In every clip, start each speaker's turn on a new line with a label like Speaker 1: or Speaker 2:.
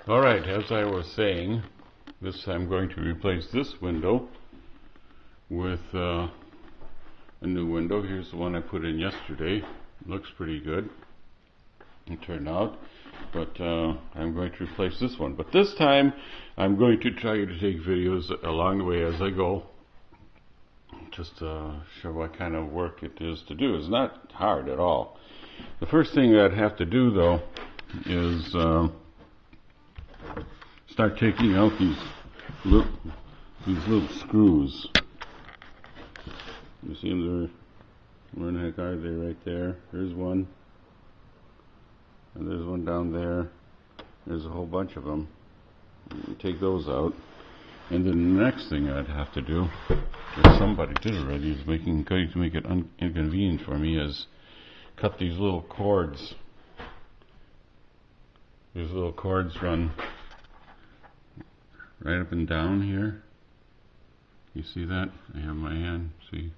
Speaker 1: Alright, as I was saying, I'm going to replace this window with a new window. Here's the one I put in yesterday. Looks pretty good, it turned out, but I'm going to replace this one. But this time I'm going to try to take videos along the way as I go, just to show what kind of work it is to do. It's not hard at all. The first thing that I have to do though is start taking out these little screws. You see them? Where in the heck are they? Right there. There's one, and there's one down there. There's a whole bunch of them. Take those out, and then the next thing I'd have to do, if somebody did already, is going to make it inconvenient for me, is cut these little cords. These little cords run right up and down here. You see that? I have my hand. See?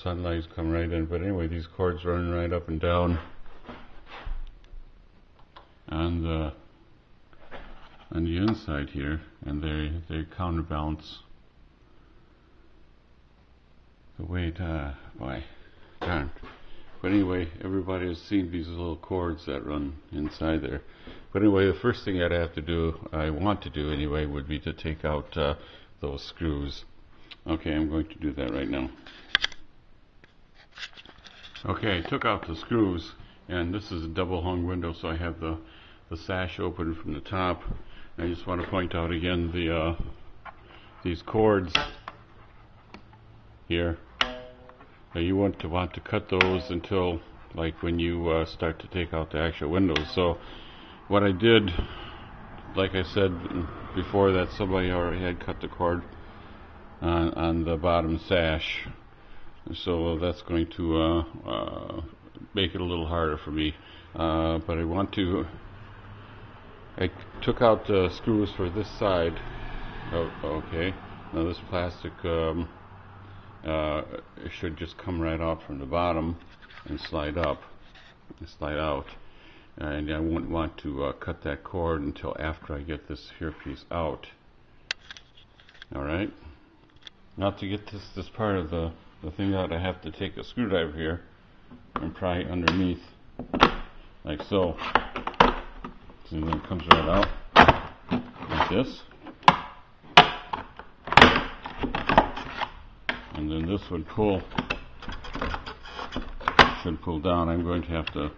Speaker 1: Sunlight's come right in. But anyway, these cords run right up and down on the inside here, and they counterbalance the weight. Boy, darn. But anyway, everybody has seen these little cords that run inside there. But anyway, the first thing I want to do anyway, would be to take out those screws. Okay, I'm going to do that right now. Okay, I took out the screws, and this is a double hung window, so I have the sash open from the top. I just want to point out again these cords here. You want to cut those until, like, when you start to take out the actual windows. So what I did, like I said before, that somebody already had cut the cord on the bottom sash, so that's going to make it a little harder for me. But I took out the screws for this side. Oh, okay. Now this plastic it should just come right out from the bottom and slide up and slide out, and I wouldn't want to cut that cord until after I get this here piece out. Alright, now to get this part of the thing out, I have to take a screwdriver here and pry underneath like so. See, then it comes right out like this. And then this would should pull down. I'm going to have to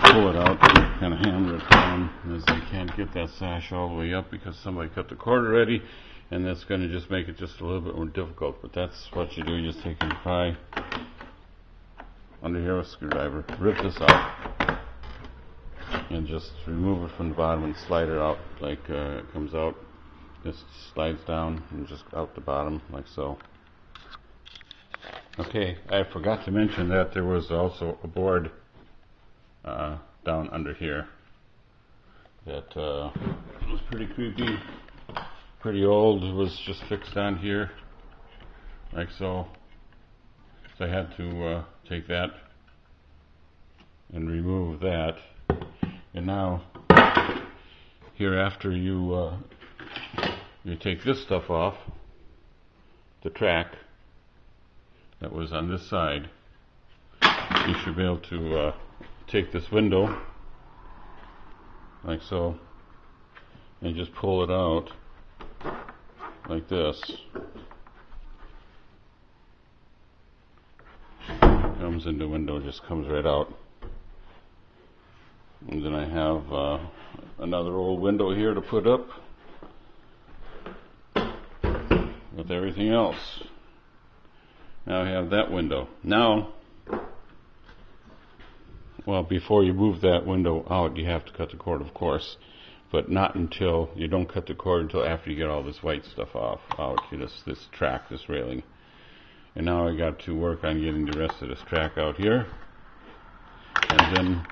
Speaker 1: pull it out, kind of hammer it down, as I can't get that sash all the way up because somebody cut the cord already, and that's going to just make it just a little bit more difficult. But that's what you do. You just take and pry under here with a screwdriver, rip this out, and just remove it from the bottom and slide it out like it comes out. Just slides down and just out the bottom like so. Okay, I forgot to mention that there was also a board down under here that was pretty creepy, pretty old. It was just fixed on here like so. So I had to take that and remove that. And now here, after you take this stuff off, the track that was on this side, you should be able to take this window like so and just pull it out like this. Comes in the window, just comes right out. And then I have another old window here to put up with everything else. Now I have that window. Now, well, before you move that window out, you have to cut the cord, of course, but not until, you don't cut the cord until after you get all this white stuff out, this track, this railing. And now I got to work on getting the rest of this track out here, and then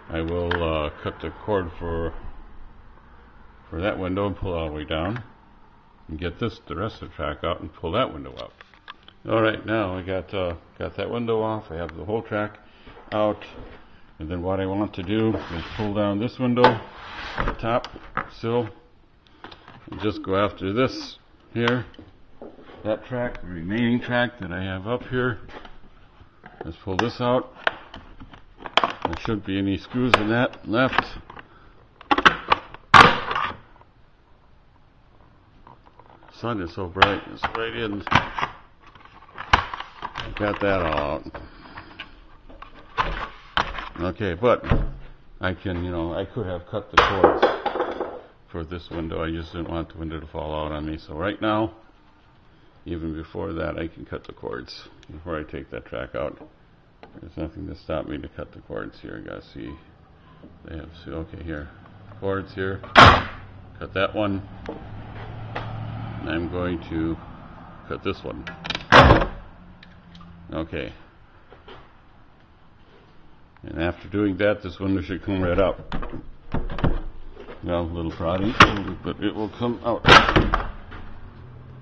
Speaker 1: I will cut the cord for that window and pull it all the way down, and get the rest of the track out and pull that window up. Alright, now I got that window off. I have the whole track out, And then what I want to do is pull down this window, the top sill, and just go after this here, that track, the remaining track that I have up here. Let's pull this out. There shouldn't be any screws in that left. Sun is so bright, it's right in. Got that all out. Okay, but I can, I could have cut the cords for this window. I just didn't want the window to fall out on me. So right now, even before that, I can cut the cords before I take that track out. There's nothing to stop me to cut the cords here. You gotta see, okay, here, cords here. Cut that one. And I'm going to cut this one. Okay. And after doing that, this window should come right up. Well, a little proddy, but it will come out.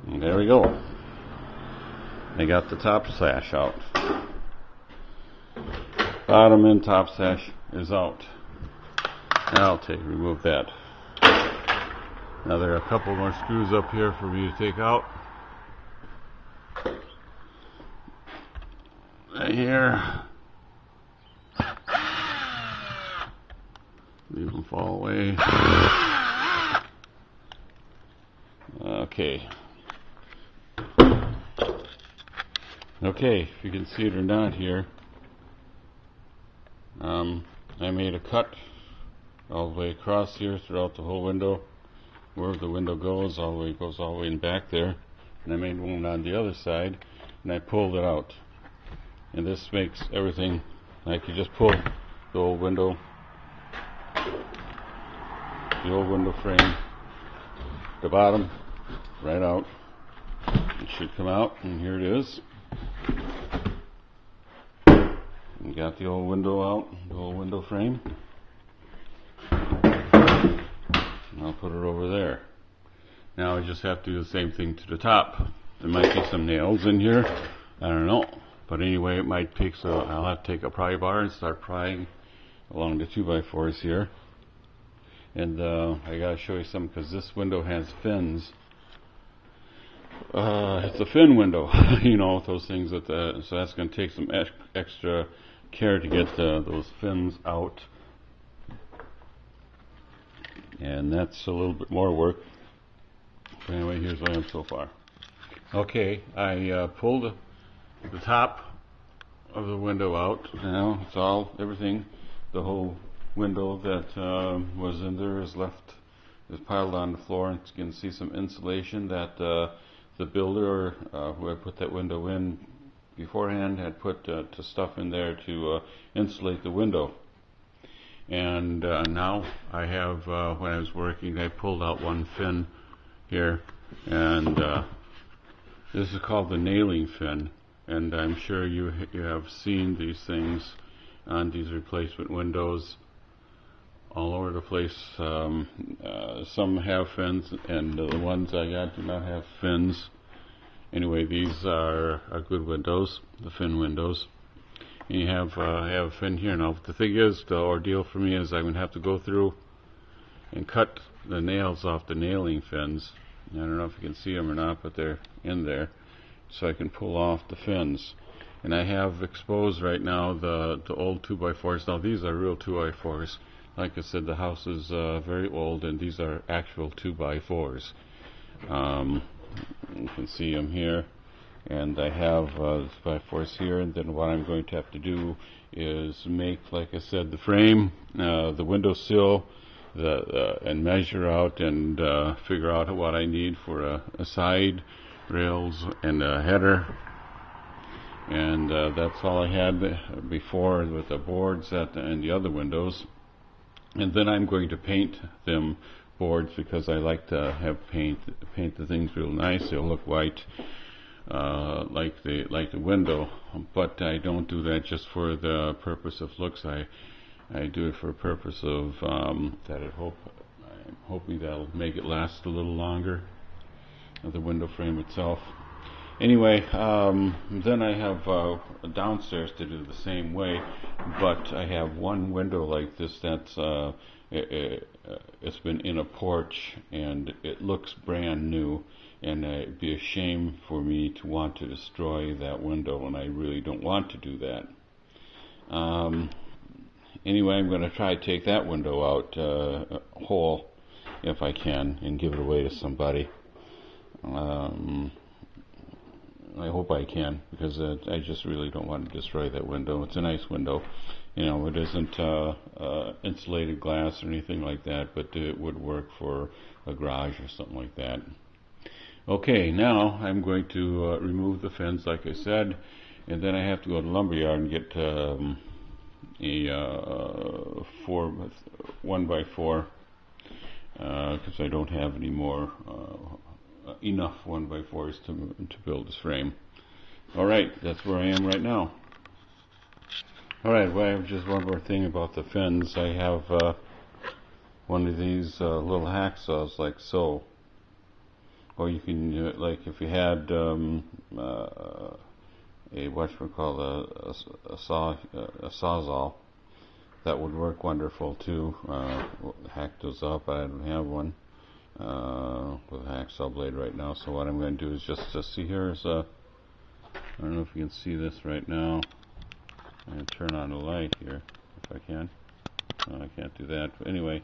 Speaker 1: And there we go. I got the top sash out. Bottom and top sash is out. Now remove that. Now there are a couple more screws up here for me to take out. Right here. Leave them fall away. Okay. Okay, if you can see it or not here, I made a cut all the way across here throughout the whole window. Where the window goes all the way in back there. And I made one on the other side, and I pulled it out. And this makes everything, I could just pull the old window frame, the bottom, right out. It should come out, and here it is. And got the old window out, the old window frame. And I'll put it over there. Now I just have to do the same thing to the top. There might be some nails in here, I don't know. But anyway, it might take, so I'll have to take a pry bar and start prying along the 2x4s here. And I gotta show you some, because this window has fins. It's a fin window, those things so that's gonna take some extra care to get those fins out. And that's a little bit more work. But anyway, here's what I am so far. Okay, I pulled the top of the window out. Now it's everything, the whole window that was in there is piled on the floor. And you can see some insulation that the builder, who had put that window in beforehand, had put stuff in there to insulate the window. And now I have, when I was working, I pulled out one fin here, and this is called the nailing fin. And I'm sure you have seen these things on these replacement windows all over the place. Some have fins, and the ones I got do not have fins. Anyway, these are good windows, the fin windows. And you have a fin here. Now the thing is, the ordeal for me is I'm going to have to go through and cut the nails off the nailing fins. I don't know if you can see them or not, but they're in there, so I can pull off the fins. And I have exposed right now the old 2x4s. Now these are real 2x4s. Like I said, the house is very old, and these are actual 2x4s. You can see them here. And I have 2x4s here, and then what I'm going to have to do is make, like I said, the frame, the windowsill, and measure out and figure out what I need for a side, rails, and a header. And that's all I had before with the boards and the other windows. And then I'm going to paint them boards, because I like to paint the things real nice. They'll look white. Like the window, but I don't do that just for the purpose of looks. I do it for a purpose of I'm hoping that'll make it last a little longer, the window frame itself. Anyway, then I have downstairs to do the same way, but I have one window like this that's it's been in a porch and it looks brand new, and it'd be a shame for me to want to destroy that window, and I really don't want to do that. Anyway, I'm going to try to take that window out whole if I can and give it away to somebody. I hope I can, because I just really don't want to destroy that window. It's a nice window. You know, it isn't insulated glass or anything like that, but it would work for a garage or something like that. Okay, now I'm going to remove the fence, like I said, and then I have to go to the lumberyard and get a 1x4, because I don't have any more enough 1x4s to build this frame. Alright, that's where I am right now. Alright, well, I have just one more thing about the fins. I have one of these little hacksaws like so. Or you can, like if you had a sawzall, that would work wonderful too. Hack those up. I don't have one with a hacksaw blade right now. So what I'm going to do is just see, here's I don't know if you can see this right now. I'm going to turn on the light here if I can. No, I can't do that. But anyway,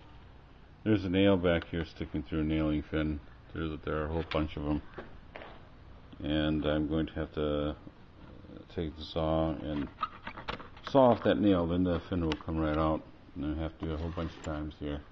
Speaker 1: there's a nail back here sticking through a nailing fin. There are a whole bunch of them, and I'm going to have to take the saw and saw off that nail, then the fin will come right out, and I have to do a whole bunch of times here.